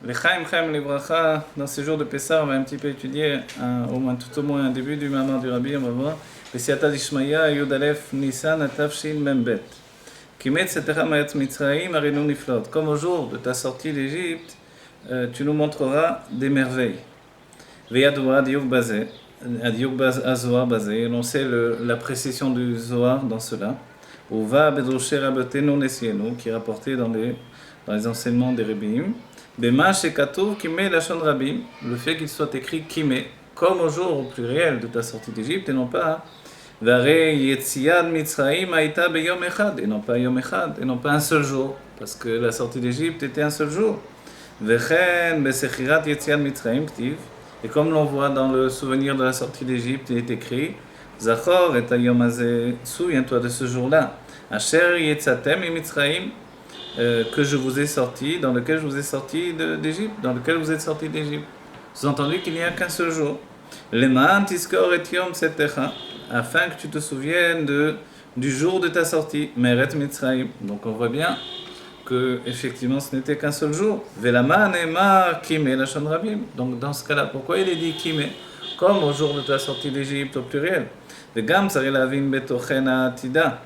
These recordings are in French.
Les Chaim Chaim Livracha, dans ce jour de Pessah, on va un petit peu étudier, tout au moins un début du Mamar du Rabbi, on va voir. Besiata d'Ishmaya, Yud Aleph, Nissan, Atavshin, Membet. Kimet Setera Mayat Mitzraim, Arenu Niflot. Comme au jour de ta sortie d'Égypte, tu nous montreras des merveilles. Veyadoua Diouk Bazé, Diouk Azoar Bazé, on sait la précision du Zohar dans cela. Uva Bedroshe Rabbeinu Nesienu, qui est rapporté dans les enseignements des Rebbeim. Bema Shekatouv Kimé Lachon Rabim, le fait qu'il soit écrit Kimé, comme au jour au pluriel de ta sortie d'Égypte, et non pas Vare Yetziad Mitzraim Aïta Beyom Echad, et non pas Yom Echad, et non pas un seul jour, parce que la sortie d'Égypte était un seul jour. Vechen Besechirat Yetziad Mitzraim Ktiv, et comme l'on voit dans le souvenir de la sortie d'Égypte, il est écrit Zachor et Ayom Azeh, souviens-toi de ce jour-là. Asher Yetzatem et Mitzraim, que je vous ai sorti, dans lequel je vous ai sorti d'Égypte, dans lequel vous êtes sorti d'Égypte. Sous-entendu qu'il n'y a qu'un seul jour. Leman tiskor et yom tzetecha, afin que tu te souviennes du jour de ta sortie. Meret Mitzrayim. Donc on voit bien que effectivement ce n'était qu'un seul jour. Velaman ema kime lachon rabim. Donc dans ce cas-là, pourquoi il est dit kime, comme au jour de ta sortie d'Égypte au pluriel. Vegam tzari lavin betochen atida,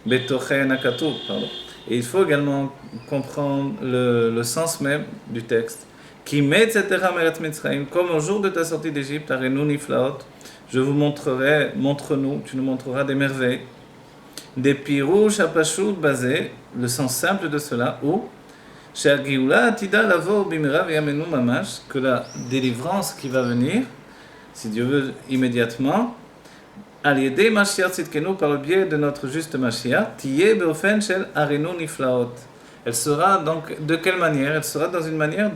betochen akatuv, pardon. Et il faut également comprendre le sens même du texte. Qui met etc. Comme au jour de ta sortie d'Égypte, Arenu Niflaot, je vous montrerai, montre-nous, tu nous montreras des merveilles. Des pirouches apashut basé, le sens simple de cela, ou She'agioula atida lavo bimira v'yamenu mamash, que la délivrance qui va venir, si Dieu veut immédiatement, Al-Yedei Mashiach Tzidkenu, par le biais de notre juste Mashiach, Tiyeh Beofen Shel Arenu Niflaot. Elle sera donc, de quelle manière? Elle sera dans une manière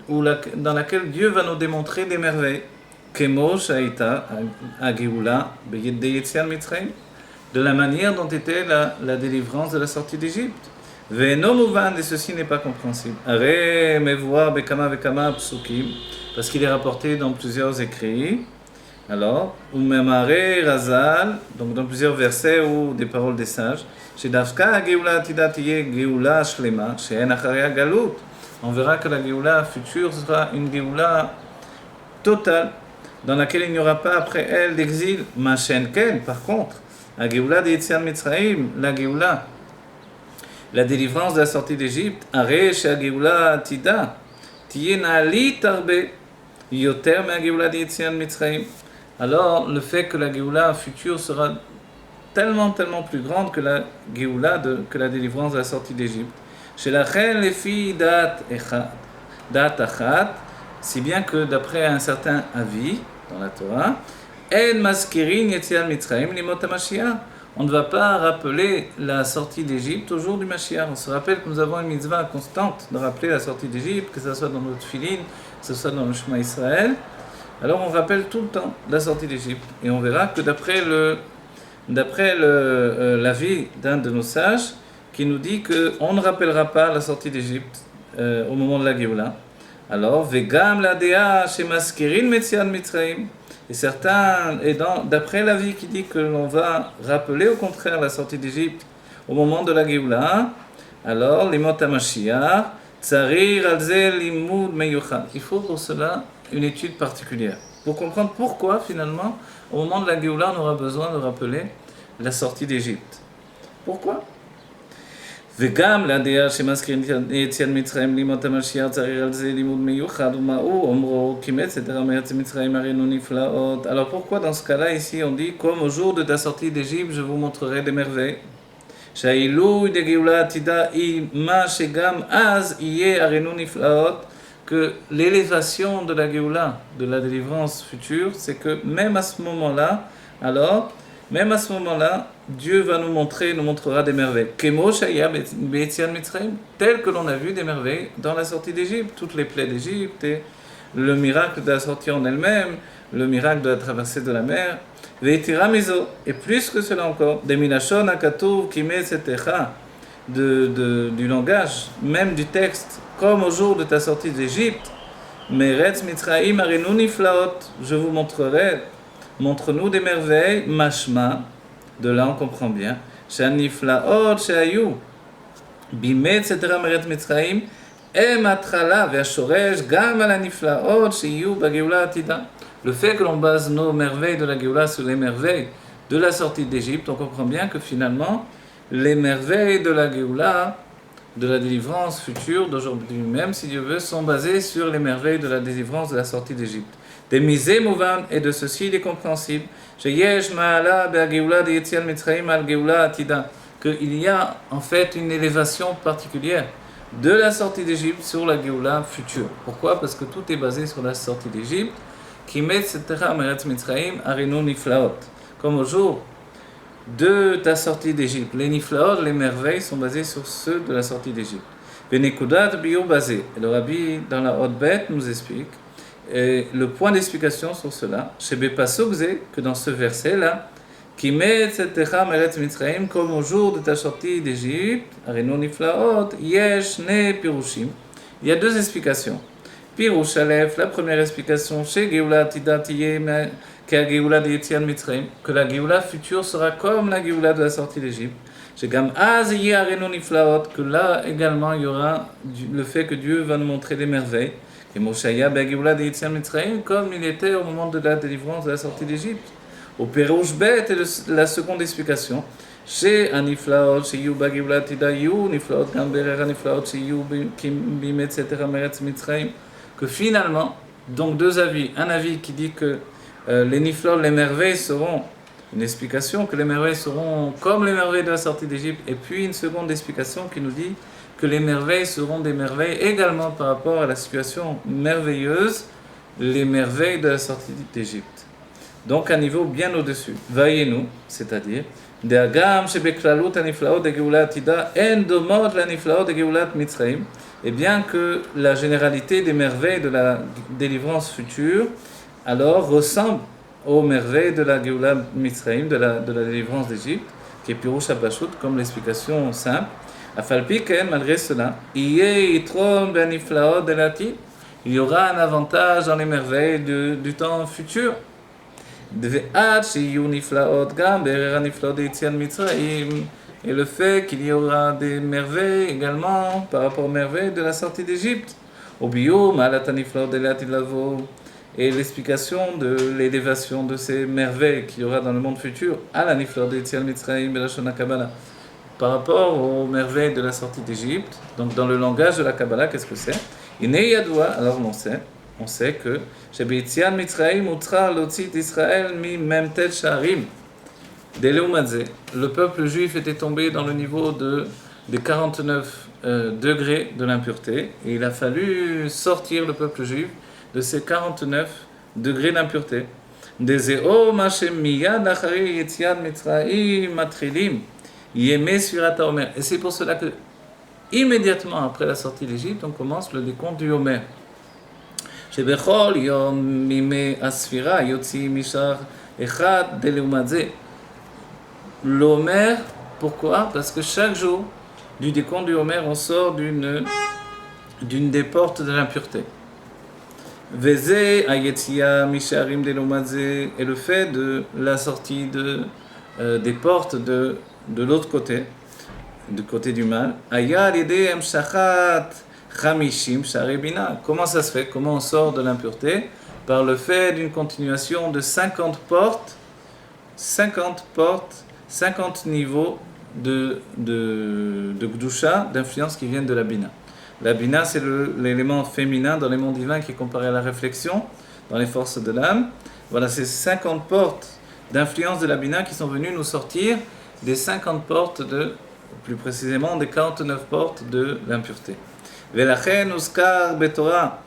dans laquelle Dieu va nous démontrer des merveilles. Kemo Shaita Agioula Beyedei Yetziat Mitzrayim, de la manière dont était la délivrance de la sortie d'Égypte. Ve'eno muvan, et ceci n'est pas compréhensible. Are Mevoar Bekama Vekama Psukim, parce qu'il est rapporté dans plusieurs écrits. Alors, Umemare Razal, donc dans plusieurs versets ou des paroles des sages, chez Dafka Geoula Atidat Tiye Geoula Shlema, chez Enacharia Galut, on verra que la Geoula future sera une Geoula totale, dans laquelle il n'y aura pas après elle d'exil. Machen Ken, par contre, la Geoula de Yetziat Mitzrayim, la Geoula, la délivrance de la sortie d'Égypte, Are chez Geoula Atida, Tiye Naali Tarbe, Yoter me Geoula de Yetziat Mitzrayim. Alors, le fait que la Géoula future sera tellement plus grande que la Géoula, que la délivrance de la sortie d'Égypte. Chez la reine, les filles dat achat, si bien que d'après un certain avis dans la Torah, en maskerin yetziat mitzrayim limot hamashiach, on ne va pas rappeler la sortie d'Égypte au jour du Mashiach. On se rappelle que nous avons une mitzvah constante de rappeler la sortie d'Égypte, que ce soit dans notre filin, que ce soit dans le Shema Israël. Alors on rappelle tout le temps la sortie d'Égypte. Et on verra que d'après l'avis d'un de nos sages, qui nous dit qu'on ne rappellera pas la sortie d'Égypte au moment de la Géoula. Alors, Vegam la dea chez Maskerin Metziat Mitzrayim. Et d'après l'avis qui dit que l'on va rappeler au contraire la sortie d'Égypte au moment de la Géoula, alors, Limot HaMashiach, Tsarir Alze Limud Meyuchad. Il faut pour cela une étude particulière, pour comprendre pourquoi finalement, au moment de la Géoula, on aura besoin de rappeler la sortie d'Égypte. Pourquoi? Vegam la dea shemaskrin yetziat mitzrayim limot hamashiach tzarir al ze limud meyuchad uma'u omro kimet etc. mayat mitzrayim arenu niflaot. Alors pourquoi dans ce cas-là ici on dit comme au jour de ta sortie d'Égypte je vous montrerai des merveilles. Sha'ilu de Géoula atida ma shegam az iye arenu niflaot, que l'élévation de la Géoula, de la délivrance future, c'est que même à ce moment-là, Dieu va nous montrera des merveilles. Kemo shaya be'etziat mitzrayim, tel que l'on a vu des merveilles dans la sortie d'Égypte, toutes les plaies d'Égypte, et le miracle de la sortie en elle-même, le miracle de la traversée de la mer. Ve'etira mizo, et plus que cela encore, des milachon akatuv kime setecha, du langage, même du texte, comme au jour de ta sortie d'Égypte, Meretz Mitzrayim Arenu Niflaot, je vous montrerai, montre-nous des merveilles, Mashma, de là on comprend bien, Shaniflaot Shayu, Bimet etc. Meretz Mitzrayim, הם התחלה והשורש גם על הנפלאות שיהיו בגאולה העתידה. Le fait que l'on base nos merveilles de la Géoula sur les merveilles de la sortie d'Égypte, on comprend bien que finalement, les merveilles de la Géoula, de la délivrance future d'aujourd'hui même, si Dieu veut, sont basées sur les merveilles de la délivrance de la sortie d'Égypte. Des misés mouvan, et de ceci il est compréhensible, qu'il y a en fait une élévation particulière de la sortie d'Égypte sur la Géoula future. Pourquoi? Parce que tout est basé sur la sortie d'Égypte. Comme au jour de ta sortie d'Égypte. Les niflaot, les merveilles, sont basées sur ceux de la sortie d'Égypte. Benekudat bio basé. Et le Rabbi, dans la Haute Bête, nous explique le point d'explication sur cela. Chez Bepasokze, que dans ce verset-là, qui met Tzetecha Meretz Mitzrayim, comme au jour de ta sortie d'Égypte, Areno niflaot, yesh ne pirushim. Il y a deux explications. Pirush Aleph, la première explication, chez Géoula Tida Tiye, que la Géoula de Yetziat Mitzrayim, que la Géoula future sera comme la Géoula de la sortie d'Égypte. Chez Gam Az Yeh Arenu Niflaot, que là également il y aura le fait que Dieu va nous montrer des merveilles. Et Moshaya Be Géoula de Yetziat Mitzrayim, comme il était au moment de la délivrance de la sortie d'Égypte. Au Pérouche Bet, et la seconde explication. Chez Aniflaot, chez Yuba Géoula Tida Yu, Niflaot Gamberer Niflaot, chez Yubi Kim Bim, etc. Meretz Mitzrayim. Que finalement, donc deux avis. Un avis qui dit que les niflot, les merveilles seront, une explication que les merveilles seront comme les merveilles de la sortie d'Égypte, et puis une seconde explication qui nous dit que les merveilles seront des merveilles également par rapport à la situation merveilleuse, les merveilles de la sortie d'Égypte. Donc un niveau bien au-dessus. Voyez-nous, c'est-à-dire, Deagam shebeklalut aniflaot de Géoula Atida en domod la niflaot de Géoula Mitzrayim. Et bien que la généralité des merveilles de la délivrance future, alors ressemble aux merveilles de la Géoula Mitzrayim, de la délivrance d'Égypte, qui est Pirouch Abashut, comme l'explication simple. Afalpiken, malgré cela, il y aura un avantage dans les merveilles du temps futur. Et le fait qu'il y aura des merveilles également par rapport aux merveilles de la sortie d'Égypte. Et l'explication de l'élévation de ces merveilles qu'il y aura dans le monde futur à la Niflor de Yetziat Mitzrayim et la Shona Kabbalah par rapport aux merveilles de la sortie d'Égypte. Donc dans le langage de la Kabbalah, qu'est-ce que c'est? Alors on sait que chez Yetziat Mitzrayim utra lotzit Israël mi memtet sharim. Le peuple juif était tombé dans le niveau des 49 degrés de l'impureté et il a fallu sortir le peuple juif de ces 49 degrés d'impureté. Et c'est pour cela que immédiatement après la sortie d'Égypte, on commence le décompte du Homer. L'Homer, pourquoi? Parce que chaque jour du décompte du Homer, on sort d'une des portes de l'impureté. Et le fait de la sortie des portes de l'autre côté, du côté du mal, comment ça se fait? Comment on sort de l'impureté? Par le fait d'une continuation de 50 portes, 50 niveaux de Gdusha, d'influence qui viennent de la Bina. La Bina, c'est l'élément féminin dans les mondes divins qui est comparé à la réflexion, dans les forces de l'âme. Voilà, c'est 50 portes d'influence de la Bina qui sont venues nous sortir des 50 portes plus précisément, des 49 portes de l'impureté. Velachen uskar betorah.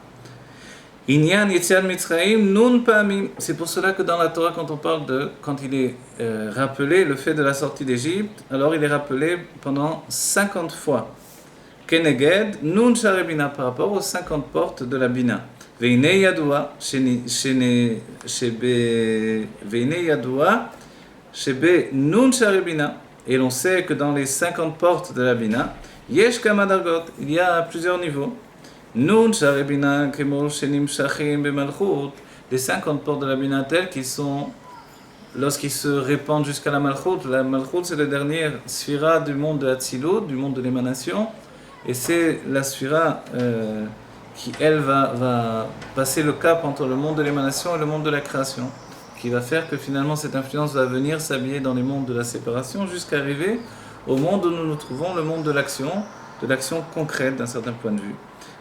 Inyan Yetziat Mitzrayim nun pamim. C'est pour cela que dans la Torah, quand il est rappelé le fait de la sortie d'Égypte, alors il est rappelé pendant 50 fois. Keneged nun share bina, par rapport aux 50 portes de la bina. Veine yadua shebe nun share bina. Et l'on sait que dans les 50 portes de la bina, yesh kama dargot, il y a plusieurs niveaux. Nun share bina kemo shenim shachim bemalchut, les 50 portes de la bina telles qu'ils sont, lorsqu'ils se répandent jusqu'à la malchut c'est la dernière sphira du monde de Hatzilut, du monde de l'émanation, et c'est la sphira qui, elle, va passer le cap entre le monde de l'émanation et le monde de la création, qui va faire que finalement cette influence va venir s'habiller dans les mondes de la séparation jusqu'à arriver au monde où nous nous trouvons, le monde de l'action concrète d'un certain point de vue.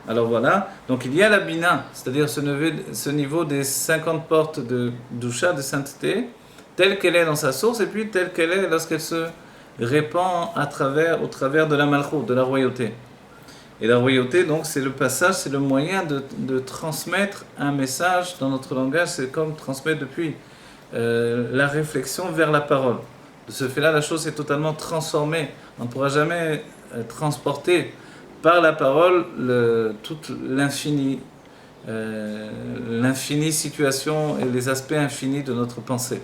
Alors voilà, donc il y a la Bina, c'est-à-dire ce niveau des 50 portes de Dusha, de sainteté, telle qu'elle est dans sa source, et puis telle qu'elle est lorsqu'elle se répand au travers de la Malchut, de la royauté. Et la royauté, donc, c'est le passage, c'est le moyen de transmettre un message dans notre langage, c'est comme transmettre depuis la réflexion vers la parole. De ce fait-là, la chose est totalement transformée. On ne pourra jamais transporter par la parole toute l'infinie situation et les aspects infinis de notre pensée.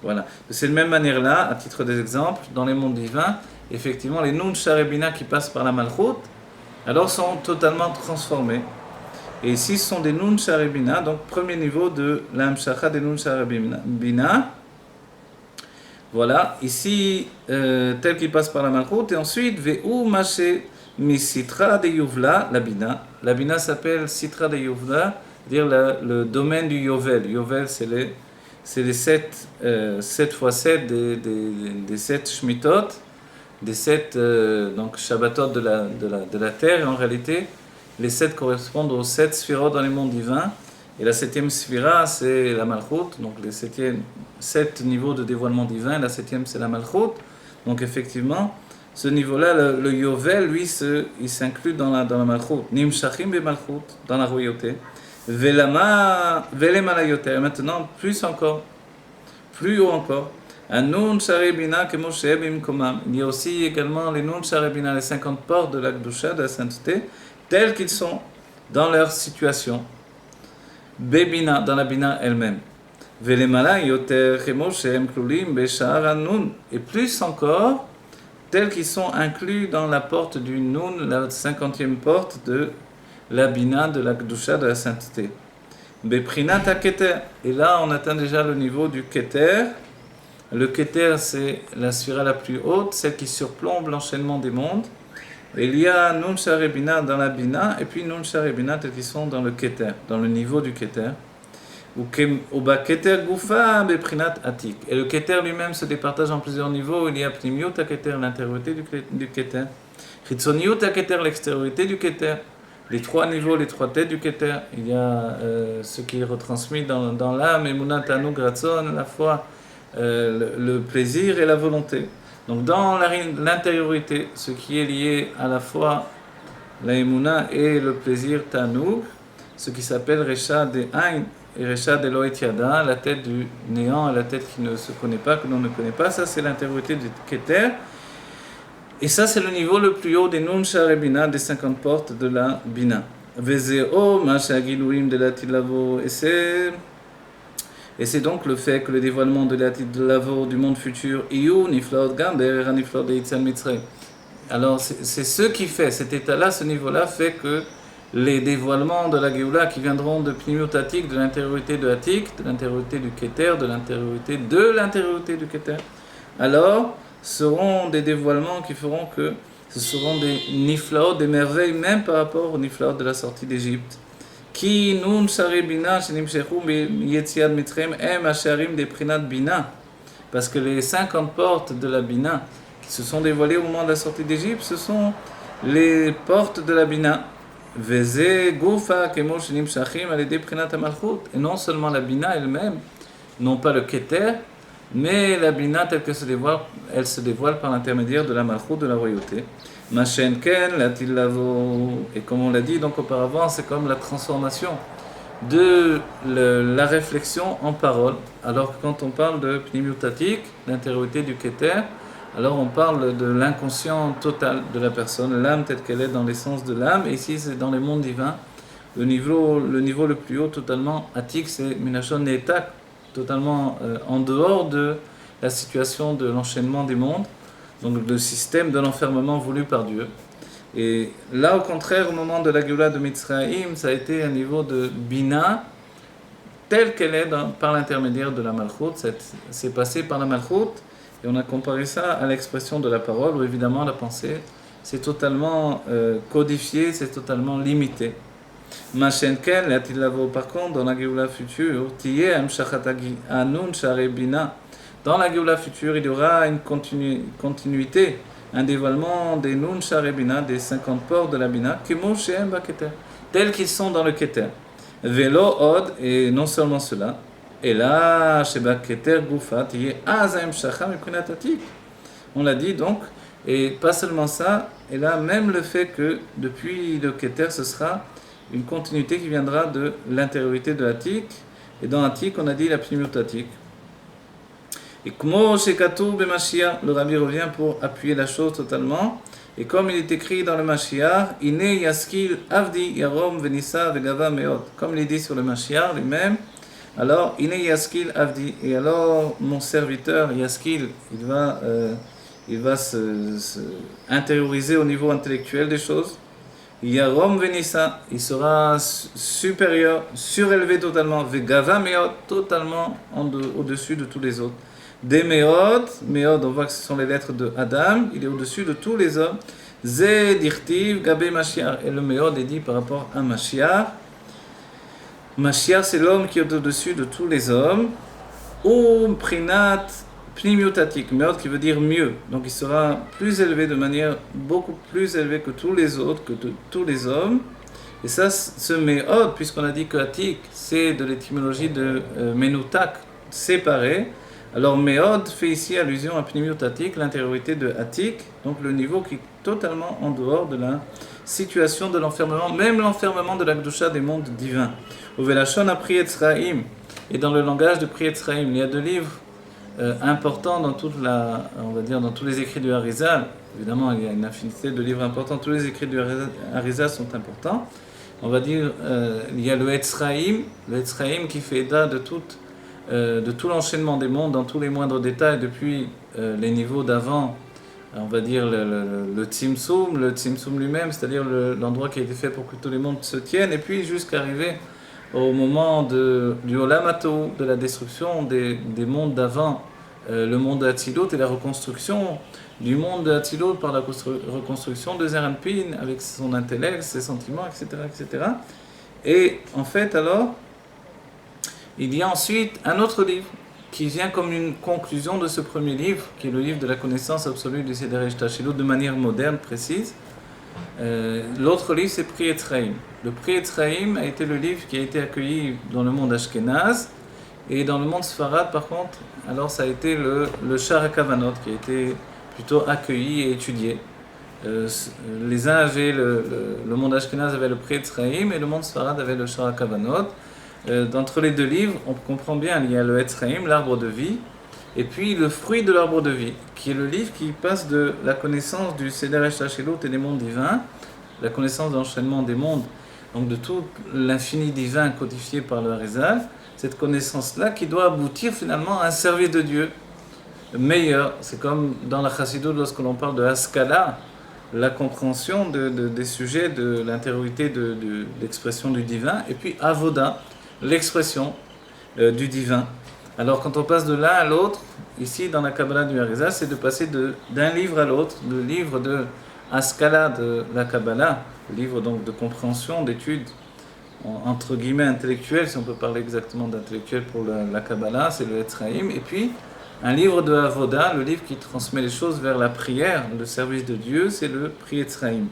Voilà. De cette même manière-là, à titre d'exemple, dans les mondes divins, effectivement, les Nun Sharebina qui passent par la Malchut, alors sont totalement transformés. Et ici, ce sont des Nun Sharebina, donc premier niveau de l'Amshacha des Nun Sharebina. Voilà, ici, tel qu'il passe par la Malchut, et ensuite, Ve'u Mashe Mi Sitra de Yuvla, la Bina. La Bina s'appelle Sitra de Yuvla, c'est-à-dire le domaine du Yovel. Yovel, c'est les 7 fois 7 des 7 Shmitot, des 7 donc Shabbatot de la terre, et en réalité, les 7 correspondent aux 7 Sphirot dans les mondes divins. Et la 7e Sphira, c'est la Malchut, donc les 7 niveaux de dévoilement divin, la 7e c'est la Malchut. Donc effectivement, ce niveau-là, le Yovel, lui, il s'inclut dans la Malchut. Nim Shachim be Malchut, dans la royauté. Velema Malayoter, maintenant, plus haut encore. Un Nun Sharebina que Moshe Bimkomam. Il y a aussi également les Nun Sharebina, les 50 portes de la Kedusha, de la sainteté, tels qu'ils sont dans leur situation. Bebina, dans la Bina elle-même. Velemala yoter chemoshem klulim beshar anun. Et plus encore, tels qu'ils sont inclus dans la porte du Nun, la 50e porte de la Bina, de la Kedusha, de la sainteté. Beprinat keter. Et là, on atteint déjà le niveau du keter. Le keter, c'est la sphira la plus haute, celle qui surplombe l'enchaînement des mondes. Et il y a Nun Sharebina dans la Bina, et puis Nun Sharebina tels qu'ils sont dans le Keter, dans le niveau du Keter. Ou ba Keter Gufa Beprinat Atik. Et le Keter lui-même se départage en plusieurs niveaux. Il y a Pnimiut à Keter, l'intériorité du Keter. Chitzoniut à Keter, l'extériorité du Keter. Les 3 niveaux, les 3 têtes du Keter. Il y a ce qui est retransmis dans l'âme, Emunat Anu Gratson, la foi, le plaisir et la volonté. Donc dans l'intériorité, ce qui est lié à la fois la Emouna et le plaisir Tanoug, ce qui s'appelle Recha de Ain et Recha de Loet Yada, la tête du néant et la tête qui ne se connaît pas, que l'on ne connaît pas, ça c'est l'intériorité du Keter. Et ça c'est le niveau le plus haut des Nun Sharebina, des 50 portes de la Bina. Vezeo, Masha Gilouim de la Tilavo, et c'est donc le fait que le dévoilement de l'Avo du monde futur, alors c'est ce qui fait, cet état-là, ce niveau-là fait que les dévoilements de la Géoula qui viendront de Pnimiut Atik, de l'intériorité de Atik, de l'intériorité du Keter, de l'intériorité du Keter, alors seront des dévoilements qui feront que ce seront des niflaot, des merveilles, même par rapport aux niflaot de la sortie d'Égypte. Ki nun shari bina shenimshechu yetziat mitzrayim em asharim de prinat bina, parce que les 50 portes de la bina qui se sont dévoilées au moment de la sortie d'Égypte, ce sont les portes de la bina. Veze gufa kemo shenimshachim alede prinat amalchut, et non seulement la bina elle-même, non pas le keter, mais la bina telle que elle se dévoile par l'intermédiaire de la malchut, de la royauté. Machenken, la tilavo, et comme on l'a dit donc auparavant, c'est comme la transformation de la réflexion en parole. Alors que quand on parle de pnimiutatik, l'intériorité du keter, alors on parle de l'inconscient total de la personne, l'âme telle qu'elle est dans l'essence de l'âme, et ici c'est dans les mondes divins. Le niveau le plus haut, totalement atik, c'est minachon netak, totalement en dehors de la situation de l'enchaînement des mondes. Donc le système de l'enfermement voulu par Dieu. Et là, au contraire, au moment de la Géoula de Mitzrayim, ça a été un niveau de Bina, telle qu'elle est par l'intermédiaire de la Malchut. C'est passé par la Malchut, et on a comparé ça à l'expression de la parole, où évidemment la pensée c'est totalement codifié, c'est totalement limité. Machenken, par contre, dans la Géoula future, dans la Géoula future, il y aura une continuité, un dévoilement des Nun Sharebina, des 50 ports de la Bina, tels qu'ils sont dans le Keter. Velo Od, et non seulement cela, et là, Sheba Keter Gufat, on l'a dit donc, et pas seulement ça, et là, même le fait que depuis le Keter, ce sera une continuité qui viendra de l'intériorité de Atik, et dans Atik, on a dit la Pnimiut Atik. Et Kmo Shekatu B'Mashiach, le Rabbi revient pour appuyer la chose totalement. Et comme il est écrit dans le Mashiach, Ine Yaskil Avdi Yarom Venissa Vegava Meot. Comme il est dit sur le Mashiach lui-même, alors Ine Yaskil Avdi. Et alors mon serviteur Yaskil, il va se intérioriser au niveau intellectuel des choses. Yarom Venissa, il sera supérieur, surélevé totalement. Vegava Meot, totalement au-dessus de tous les autres. Des Meod, on voit que ce sont les lettres de Adam, il est au-dessus de tous les hommes. Zé dirtiv Gabé Mashiach, et le Meod est dit par rapport à Mashiach. Mashiach, c'est l'homme qui est au-dessus de tous les hommes. Ou Prinat Pnimiutatik, Meod qui veut dire mieux. Donc il sera plus élevé de manière beaucoup plus élevée que tous les autres, que tous les hommes. Et ça, ce Meod, puisqu'on a dit que Atik, c'est de l'étymologie de Menutak, séparé. Alors Meod fait ici allusion à Pnimiut Atik, l'intériorité de Atik, donc le niveau qui est totalement en dehors de la situation de l'enfermement, même l'enfermement de la Gdusha des mondes divins. Au Velachon a Pri Etzraïm, et dans le langage de Pri Etzraïm, il y a deux livres importants dans dans tous les écrits du Harizal. Évidemment, il y a une infinité de livres importants, tous les écrits du Harizal sont importants. On va dire, il y a le Etzraïm qui fait état de tout l'enchaînement des mondes dans tous les moindres détails depuis les niveaux d'avant, on va dire le Tzimtzum lui-même, c'est-à-dire l'endroit qui a été fait pour que tous les mondes se tiennent, et puis jusqu'à arriver au moment du Olam Hatou, de la destruction des mondes d'avant, le monde de Hatzilut et la reconstruction du monde de Hatzilut par la reconstruction de Zeir Anpin avec son intellect, ses sentiments, etc., etc. Et en fait alors, il y a ensuite un autre livre qui vient comme une conclusion de ce premier livre, qui est le livre de la connaissance absolue du Seder Tashilot de manière moderne, précise. L'autre livre, c'est Pri Etzraïm. Le Pri Etzraïm a été le livre qui a été accueilli dans le monde Ashkenaz, et dans le monde Sfarad, par contre, alors ça a été le Shar HaKavanot qui a été plutôt accueilli et étudié. Les uns avaient le monde Ashkenaz avait le Pri Etzraïm, et le monde Sfarad avait le Shar HaKavanot. D'entre les deux livres, on comprend bien, il y a le Etzraïm, l'arbre de vie, et puis le fruit de l'arbre de vie, qui est le livre qui passe de la connaissance du Seder Tashilot et des mondes divins, la connaissance de l'enchaînement des mondes, donc de tout l'infini divin codifié par le Harizal, cette connaissance-là qui doit aboutir finalement à un service de Dieu meilleur. C'est comme dans la Chassidut, lorsque l'on parle de Haskala, la compréhension des sujets de l'intériorité de l'expression du divin, et puis Avoda, l'expression du divin. Alors quand on passe de l'un à l'autre, ici dans la Kabbalah du Harizal, c'est de passer d'un livre à l'autre, le livre de Haskala de la Kabbalah, le livre donc de compréhension, d'étude, entre guillemets intellectuelle, si on peut parler exactement d'intellectuel pour la Kabbalah, c'est le Etzraïm, et puis un livre de Avoda, le livre qui transmet les choses vers la prière, le service de Dieu, c'est le Pri Etzraïm.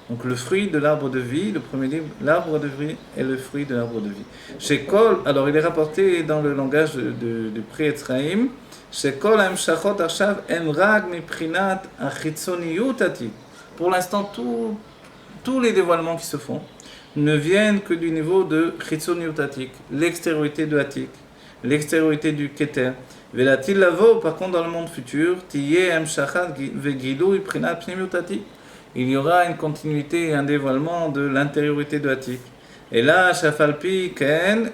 Donc le fruit de l'arbre de vie, le premier livre, l'arbre de vie est le fruit de l'arbre de vie. Chez Kol, alors il est rapporté dans le langage du Pri Etzraïm, chez Kol Hamshachot Arshav Emrag Miprinat Achitzoniyut Atik. Pour l'instant, tous les dévoilements qui se font ne viennent que du niveau de Chitzoniyut Atik, l'extériorité de Atik, l'extériorité du Keter. Velatil Lavo, par contre, dans le monde futur, Tiye Hamshachat Vegilou Prinat Pnimiut Atik. Il y aura une continuité et un dévoilement de l'intériorité de Atik. Et là, Shafalpi Ken,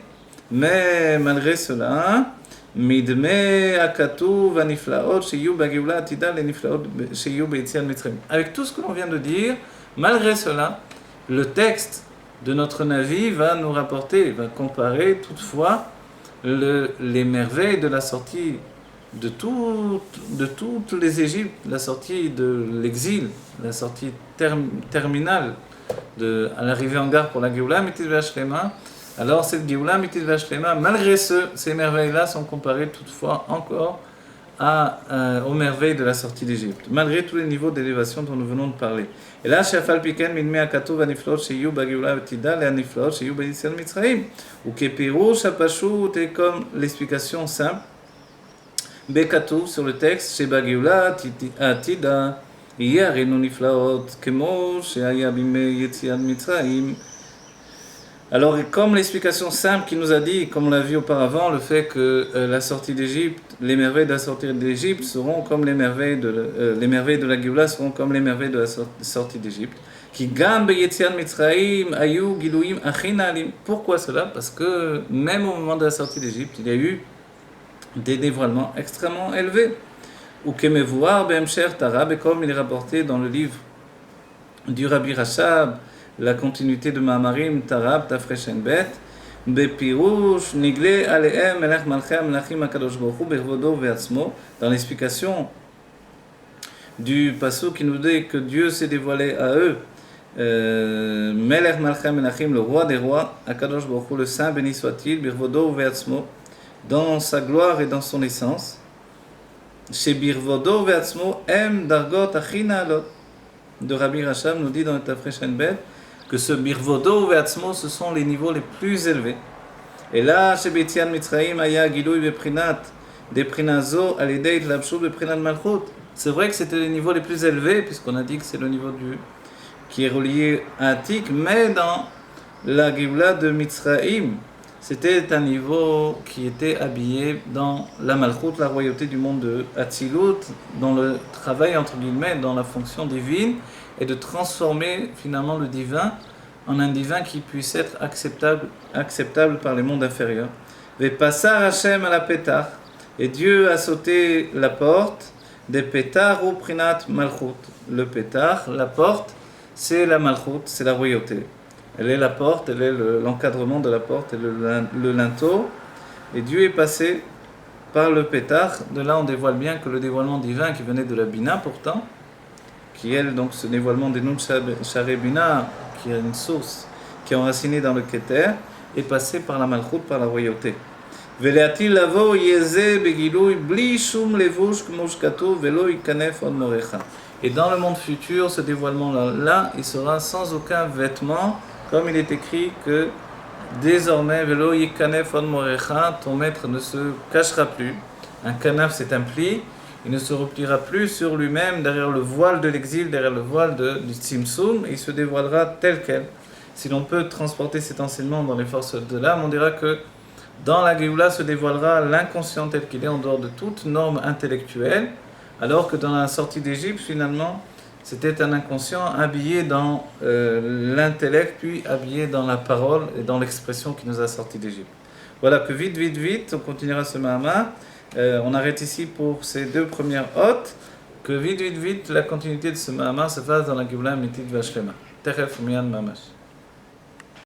mais malgré cela, Midme Akatu Vaniflaot Sheyu Bagioula Atida Leniflaot Sheyu Beitzian Mitzrayim. Avec tout ce que l'on vient de dire, malgré cela, le texte de notre Navi va nous rapporter, va comparer toutefois les merveilles de la sortie de toutes les Égyptes, la sortie de l'exil, la sortie terminale à l'arrivée en gare pour la Géoula Amitid Ve'Ashlema. Alors cette Géoula Amitid Ve'Ashlema, malgré ces merveilles-là, sont comparées toutefois encore aux merveilles de la sortie d'Égypte, malgré tous les niveaux d'élévation dont nous venons de parler. Et là, Shafal Piken, Minme Akatov, Aniflot, Sheyu, Bagioula, Tida, les Aniflot, Sheyu, Bayitzel, Mitzraïm, ou Kepiro, Shapashou, c'est comme l'explication simple, Bekatov sur le texte, Chez Bagioula, Tida, Hier, Enu Niflaot, Kemo, Sheaya, Bime, Yetziad, Mitzraïm. Alors, comme l'explication simple qui nous a dit, comme on l'a vu auparavant, le fait que la sortie d'Égypte, les merveilles de la sortie d'Égypte seront comme les merveilles de la Géoula seront comme les merveilles de la sortie d'Égypte. Qui gam beyetziat Mitzraïm ayu giluim achin alim. Pourquoi cela? Parce que même au moment de la sortie d'Égypte, il y a eu des dévoilements extrêmement élevés. Ou kemevuar be'emsher tarab, et comme il est rapporté dans le livre du Rabbi Rachab, la continuité de Ma'amarim, Tarab, Tafreshen Bet, Bepirouche, Nigle, Aleem, Melech Malchem, Melachim, Akadosh Baruch Hu, Bervodo, Ve'atzmo, dans l'explication du passage qui nous dit que Dieu s'est dévoilé à eux, Melech Malchem, Melachim, le roi des rois, Akadosh Baruch Hu, le saint, béni soit-il, Bervodo, Ve'atzmo, dans sa gloire et dans son essence, chez Birvodo, Ve'atzmo, Em, Dargot, Achina, Alot, de Rabbi Rachab nous dit dans le Tafreshen Bet, que ce Birvodo Ve'atzmo, ce sont les niveaux les plus élevés. Et là, chez Betian Mitzraïm, Aya Gilui Beprinat, Deprinazo, Alideit Labshou Beprinat Malchut. C'est vrai que c'était les niveaux les plus élevés, puisqu'on a dit que c'est le niveau qui est relié à Atik, mais dans la Géoula de Mitzraïm, c'était un niveau qui était habillé dans la Malchut, la royauté du monde de Hatzilut, dans le travail, entre guillemets, dans la fonction divine, et de transformer finalement le divin en un divin qui puisse être acceptable par les mondes inférieurs. Ve'pasar Hashem à la pétar, et Dieu a sauté la porte des pétar ou prinat malchut. Le pétar, la porte, c'est la malchut, c'est la royauté. Elle est la porte, elle est l'encadrement de la porte et le linteau. Et Dieu est passé par le pétar. De là, on dévoile bien que le dévoilement divin qui venait de la Bina pourtant, qui est donc ce dévoilement des Nun Share Bina, qui est une source qui est enracinée dans le Keter, est passé par la Malchut, par la royauté. Veleatil lavo yeze begilui bli shum levush kmosh katuv velo ikanef od morecha. Et dans le monde futur, ce dévoilement-là, il sera sans aucun vêtement, comme il est écrit que désormais, velo ikanef od morecha, ton maître ne se cachera plus. Un kanaf, c'est un pli. Il ne se repliera plus sur lui-même derrière le voile de l'exil, derrière le voile du Tzimtzum, et il se dévoilera tel quel. Si l'on peut transporter cet enseignement dans les forces de l'âme, on dira que dans la Géoula se dévoilera l'inconscient tel qu'il est en dehors de toute norme intellectuelle, alors que dans la sortie d'Égypte, finalement, c'était un inconscient habillé dans l'intellect, puis habillé dans la parole et dans l'expression qui nous a sortis d'Égypte. Voilà, que vite, on continuera ce Mahama. On arrête ici pour ces deux premières hôtes, que vite, la continuité de ce Mahama se fasse dans la Géoula Amitid Ve'Ashlema. Teref Miyan Mamash.